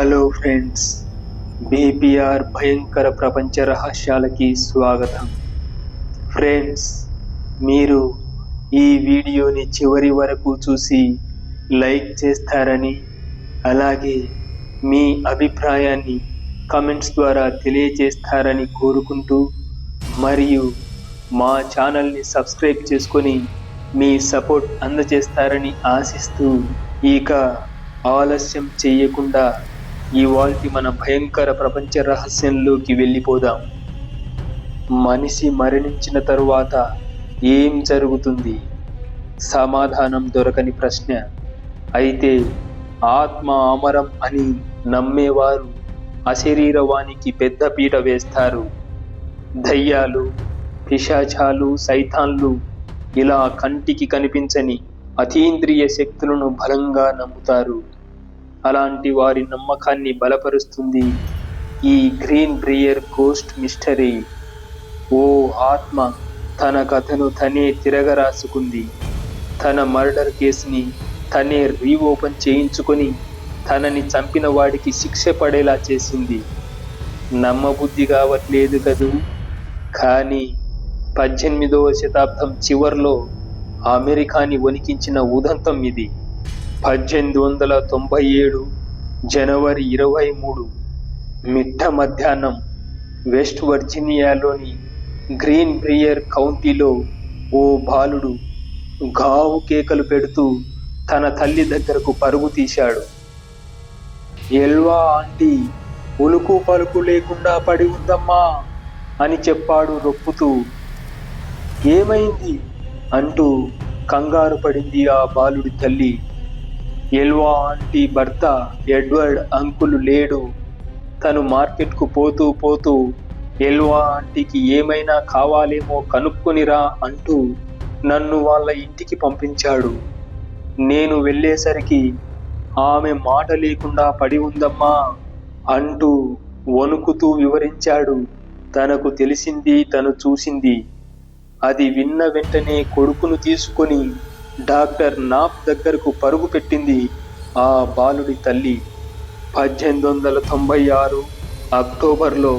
Hello friends, BPR భయంకర ప్రపంచ రహస్యాలకి స్వాగతం. ఫ్రెండ్స్, మీరు ఈ వీడియోని చివరి వరకు చూసి లైక్ చేస్తారని, అలాగే మీ అభిప్రాయాన్ని కమెంట్స్ ద్వారా తెలియజేస్తారని కోరుకుంటూ, మరియు మా ఛానల్ని సబ్స్క్రైబ్ చేసుకొని మీ సపోర్ట్ అందజేస్తారని ఆశిస్తూ, ఇక ఆలస్యం చేయకుండా ఇవాల్టి మన భయంకర ప్రపంచ రహస్యంలోకి వెళ్ళిపోదాం. మనిషి మరణించిన తరువాత ఏం జరుగుతుంది? సమాధానం దొరకని ప్రశ్న. అయితే ఆత్మ అమరం అని నమ్మేవారు అశరీరవానికి పెద్ద పీట వేస్తారు. దయ్యాలు, పిశాచాలు, సైతాన్లు ఇలా కంటికి కనిపించని అతీంద్రియ శక్తులను బలంగా నమ్ముతారు. అలాంటి వారి నమ్మకాన్ని బలపరుస్తుంది ఈ గ్రీన్ బ్రియర్ గోస్ట్ మిస్టరీ. ఓ ఆత్మ తన కథను తనే తిరగరాసుకుంది. తన మర్డర్ కేసుని తనే రీఓపెన్ చేయించుకొని తనని చంపిన వాడికి శిక్ష పడేలా చేసింది. నమ్మబుద్ధి కావట్లేదు కదూ. కానీ 18వ శతాబ్దం చివర్లో అమెరికాని వణికించిన ఉదంతం ఇది. 1897 జనవరి 23 మిట్ట మధ్యాహ్నం వెస్ట్ వర్జీనియాలోని గ్రీన్ బ్రియర్ కౌంటీలో ఓ బాలుడు గావు కేకలు పెడుతూ తన తల్లి దగ్గరకు పరుగు తీశాడు. ఎల్వా ఆంటీ ఉలుకు పలుకు లేకుండా పడి ఉందమ్మా అని చెప్పాడు రొప్పుతూ. ఏమైంది అంటూ కంగారు పడింది ఆ బాలుడి తల్లి. ఎల్వా ఆంటీ భర్త ఎడ్వర్డ్ అంకుల్ లేడు. తను మార్కెట్కు పోతూ పోతూ ఎల్వా ఆంటీకి ఏమైనా కావాలేమో కనుక్కొనిరా అంటూ నన్ను వాళ్ళ ఇంటికి పంపించాడు. నేను వెళ్ళేసరికి ఆమె మాట లేకుండా పడి ఉందమ్మా అంటూ వణుకుతూ వివరించాడు. తనకు తెలిసింది, తను చూసింది. అది విన్న వెంటనే కొడుకును తీసుకొని డాక్టర్ నాప్ దగ్గరకు పరుగు పెట్టింది ఆ బాలుడి తల్లి. 1896 అక్టోబర్లో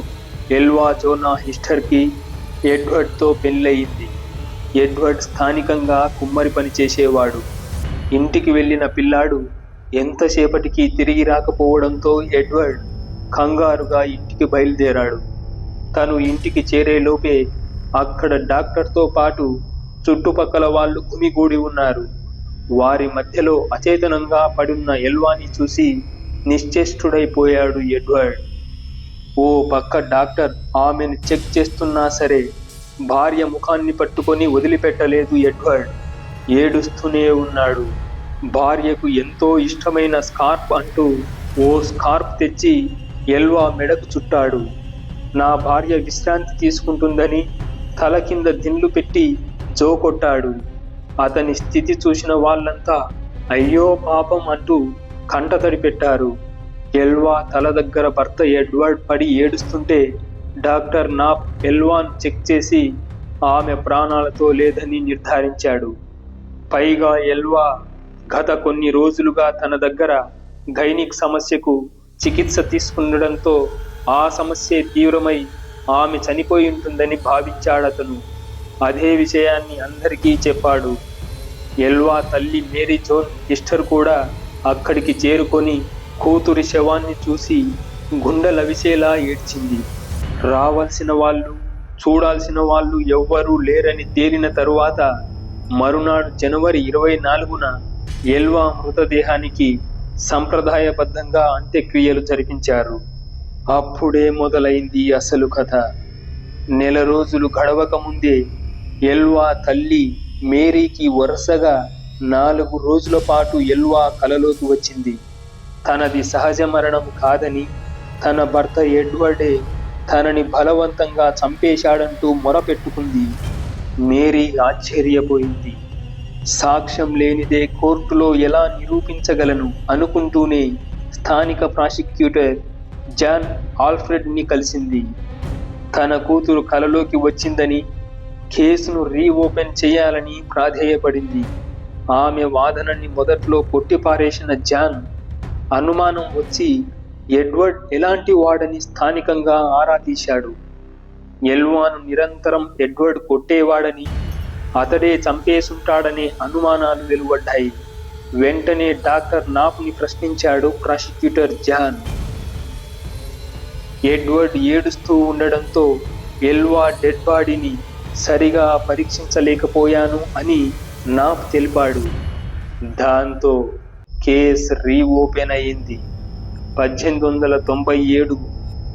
ఎల్వా జోనా హిస్టర్కి ఎడ్వర్డ్తో పెళ్ళయింది. ఎడ్వర్డ్ స్థానికంగా కుమ్మరి పని చేసేవాడు. ఇంటికి వెళ్ళిన పిల్లాడు ఎంతసేపటికి తిరిగి రాకపోవడంతో ఎడ్వర్డ్ కంగారుగా ఇంటికి బయలుదేరాడు. తను ఇంటికి చేరేలోపే అక్కడ డాక్టర్తో పాటు చుట్టుపక్కల వాళ్ళు గుమిగూడి ఉన్నారు. వారి మధ్యలో అచేతనంగా పడున్న ఎల్వాని చూసి నిశ్చేష్టుడైపోయాడు ఎడ్వర్డ్. ఓ పక్క డాక్టర్ ఆమెను చెక్ చేస్తున్నా సరే భార్య ముఖాన్ని పట్టుకొని వదిలిపెట్టలేదు ఎడ్వర్డ్. ఏడుస్తూనే ఉన్నాడు. భార్యకు ఎంతో ఇష్టమైన స్కార్ఫ్ అంటూ ఓ స్కార్ఫ్ తెచ్చి ఎల్వా మెడకు చుట్టాడు. నా భార్య విశ్రాంతి తీసుకుంటుందని తల కింద దిండ్లు పెట్టి జోకొట్టాడు. అతని స్థితి చూసిన వాళ్ళంతా అయ్యో పాపం అంటూ కంటతడి పెట్టారు. ఎల్వా తల దగ్గర భర్త ఎడ్వర్డ్ పడి ఏడుస్తుంటే డాక్టర్ నాప్ ఎల్వాన్ చెక్ చేసి ఆమె ప్రాణాలతో లేదని నిర్ధారించాడు. పైగా ఎల్వా గత కొన్ని రోజులుగా తన దగ్గర గైనిక్ సమస్యకు చికిత్స తీసుకుండడంతో ఆ సమస్య తీవ్రమై ఆమె చనిపోయి ఉంటుందని భావించాడతను. అదే విషయాన్ని అందరికీ చెప్పాడు. ఎల్వా తల్లి మేరీ జోన్ హిస్టర్ కూడా అక్కడికి చేరుకొని కూతురి శవాన్ని చూసి గుండెలవిసేలా ఏడ్చింది. రావాల్సిన వాళ్ళు, చూడాల్సిన వాళ్ళు ఎవ్వరూ లేరని తేలిన తరువాత మరునాడు జనవరి 24న ఎల్వా మృతదేహానికి సంప్రదాయబద్ధంగా అంత్యక్రియలు జరిపించారు. అప్పుడే మొదలైంది అసలు కథ. నెల రోజులు గడవక ముందే ఎల్వా తల్లి మేరీకి వరుసగా 4 రోజుల పాటు ఎల్వా కలలోకి వచ్చింది. తనది సహజ మరణం కాదని, తన భర్త ఎడ్వర్డే తనని బలవంతంగా చంపేశాడంటూ మొరపెట్టుకుంది. మేరీ ఆశ్చర్యపోయింది. సాక్ష్యం లేనిదే కోర్టులో ఎలా నిరూపించగలను అనుకుంటూనే స్థానిక ప్రాసిక్యూటర్ జాన్ ఆల్ఫ్రెడ్ని కలిసింది. తన కూతురు కలలోకి వచ్చిందని, కేసును రీఓపెన్ చేయాలని ప్రాధేయపడింది. ఆమె వాదనని మొదట్లో కొట్టిపారేసిన జాన్ అనుమానం వచ్చి ఎడ్వర్డ్ ఎలాంటి వాడని స్థానికంగా ఆరా తీశాడు. ఎల్వాను నిరంతరం ఎడ్వర్డ్ కొట్టేవాడని, అతడే చంపేసుంటాడనే అనుమానాలు వెలువడ్డాయి. వెంటనే డాక్టర్ నాప్ని ప్రశ్నించాడు ప్రాసిక్యూటర్ జాన్. ఎడ్వర్డ్ ఏడుస్తూ ఉండడంతో ఎల్వా డెడ్ బాడీని సరిగా పరీక్షించలేకపోయాను అని నాప్ తెలిపాడు. దాంతో కేసు రీఓపెన్ అయింది. 1897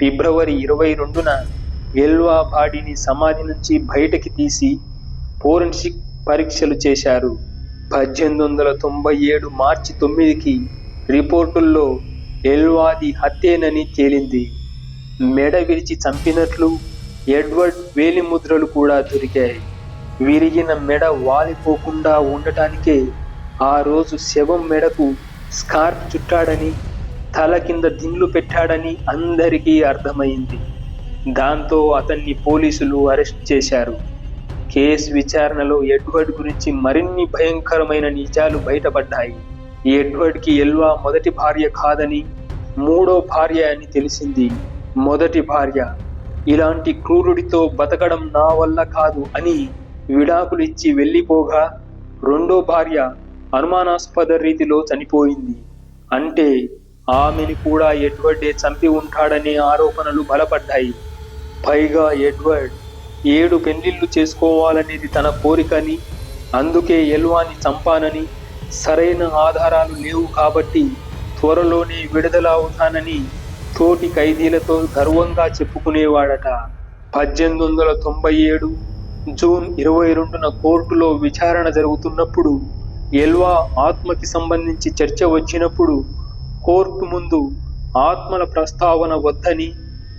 ఫిబ్రవరి 22న ఎల్వా బాడీని సమాధి నుంచి బయటకి తీసి ఫోరెన్సిక్ పరీక్షలు చేశారు. 1897 మార్చి 9కి రిపోర్టుల్లో ఎల్వాది హత్యేనని తేలింది. మెడ విరిచి చంపినట్లు ఎడ్వర్డ్ వేలిముద్రలు కూడా దొరికాయి. విరిగిన మెడ వాలిపోకుండా ఉండటానికే ఆ రోజు శవం మెడకు స్కార్ఫ్ చుట్టాడని, తల కింద దిండ్లు పెట్టాడని అందరికీ అర్థమైంది. దాంతో అతన్ని పోలీసులు అరెస్ట్ చేశారు. కేసు విచారణలో ఎడ్వర్డ్ గురించి మరిన్ని భయంకరమైన నిజాలు బయటపడ్డాయి. ఎడ్వర్డ్కి ఎల్వా మొదటి భార్య కాదని, మూడో భార్య అని తెలిసింది. మొదటి భార్య ఇలాంటి క్రూరుడితో బతకడం నా వల్ల కాదు అని విడాకులిచ్చి వెళ్ళిపోగా, రెండో భార్య అనుమానాస్పద రీతిలో చనిపోయింది. అంటే ఆమెను కూడా ఎడ్వర్డే చంపి ఉంటాడనే ఆరోపణలు బలపడ్డాయి. పైగా ఎడ్వర్డ్ 7 పెళ్లిళ్ళు చేసుకోవాలనేది తన కోరికని, అందుకే ఎల్వాని చంపానని, సరైన ఆధారాలు లేవు కాబట్టి త్వరలోనే విడుదల అవుతానని తోటి ఖైదీలతో గర్వంగా చెప్పుకునేవాడట. 1897 జూన్ 22న కోర్టులో విచారణ జరుగుతున్నప్పుడు ఎల్వా ఆత్మకి సంబంధించి చర్చ వచ్చినప్పుడు కోర్టు ముందు ఆత్మల ప్రస్తావన వద్దని,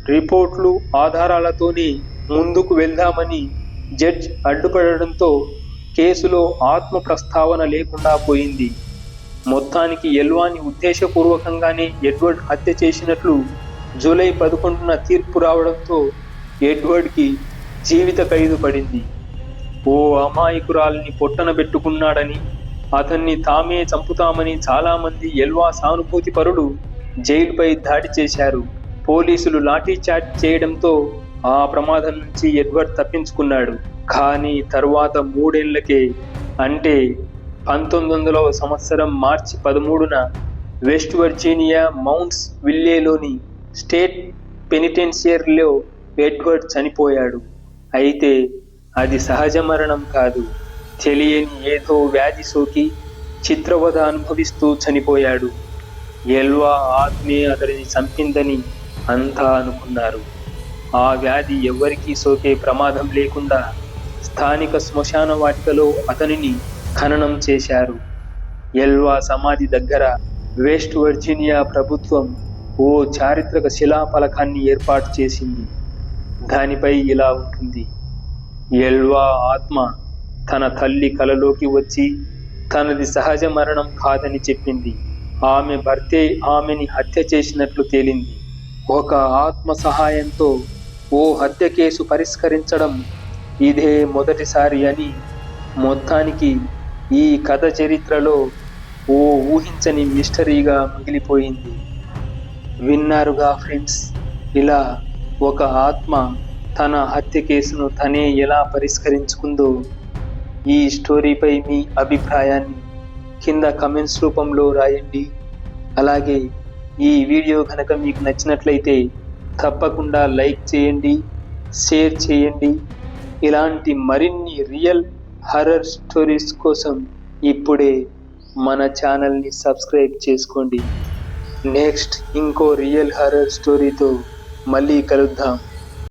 రిపోర్ట్లు ఆధారాలతోనే ముందుకు వెళ్దామని జడ్జ్ అడ్డుపడడంతో కేసులో ఆత్మ ప్రస్తావన లేకుండా పోయింది. మొత్తానికి ఎల్వాని ఉద్దేశపూర్వకంగానే ఎడ్వర్డ్ హత్య చేసినట్లు జూలై 11న తీర్పు రావడంతో ఎడ్వర్డ్కి జీవిత ఖైదు పడింది. ఓ అమాయకురాల్ని పొట్టన పెట్టుకున్నాడని, అతన్ని తామే చంపుతామని చాలామంది ఎల్వా సానుభూతి పరులు జైలుపై దాడి చేశారు. పోలీసులు లాఠీ చార్జ్ చేయడంతో ఆ ప్రమాదం నుంచి ఎడ్వర్డ్ తప్పించుకున్నాడు. కానీ తర్వాత 3 ఏళ్లకే, అంటే 1900వ సంవత్సరం మార్చి 13న వెస్ట్ వర్జీనియా మౌంట్స్ విల్లేలోని స్టేట్ పెనిటెన్షియరీలో ఎడ్వర్డ్ చనిపోయాడు. అయితే అది సహజ మరణం కాదు, తెలియని ఏదో వ్యాధి సోకి చిత్రవద అనుభవిస్తూ చనిపోయాడు. ఎల్వా ఆత్మే అతడిని చంపిందని అంతా అనుకున్నారు. ఆ వ్యాధి ఎవ్వరికీ సోకే ప్రమాదం లేకుండా స్థానిక శ్మశాన వాటికలో అతనిని ఖననం చేశారు. ఎల్వా సమాధి దగ్గర వెస్ట్ వర్జీనియా ప్రభుత్వం ఓ చారిత్రక శిలాఫలకాన్ని ఏర్పాటు చేసింది. దానిపై ఇలా ఉంటుంది: ఎల్వా ఆత్మ తన తల్లి కలలోకి వచ్చి తనది సహజ మరణం కాదని చెప్పింది. ఆమె భర్తే ఆమెని హత్య చేసినట్లు తేలింది. ఒక ఆత్మ సహాయంతో ఓ హత్య కేసు పరిష్కరించడం ఇదే మొదటిసారి అని. మొత్తానికి ఈ కథ చరిత్రలో ఓ ఊహించని మిస్టరీగా మిగిలిపోయింది. విన్నారుగా ఫ్రెండ్స్, ఇలా ఒక ఆత్మ తన హత్య కేసును తనే ఎలా పరిష్కరించుకుందో. ఈ స్టోరీపై మీ అభిప్రాయాన్ని కింద కమెంట్స్ రూపంలో రాయండి. అలాగే ఈ వీడియో కనుక మీకు నచ్చినట్లయితే తప్పకుండా లైక్ చేయండి, షేర్ చేయండి. ఇలాంటి మరిన్ని రియల్ హర్రర్ స్టోరీస్ కోసం ఇప్పుడే మన ఛానల్ని సబ్స్క్రైబ్ చేసుకోండి. నెక్స్ట్ ఇంకో రియల్ హర్రర్ స్టోరీతో మళ్ళీ కలుద్దాం.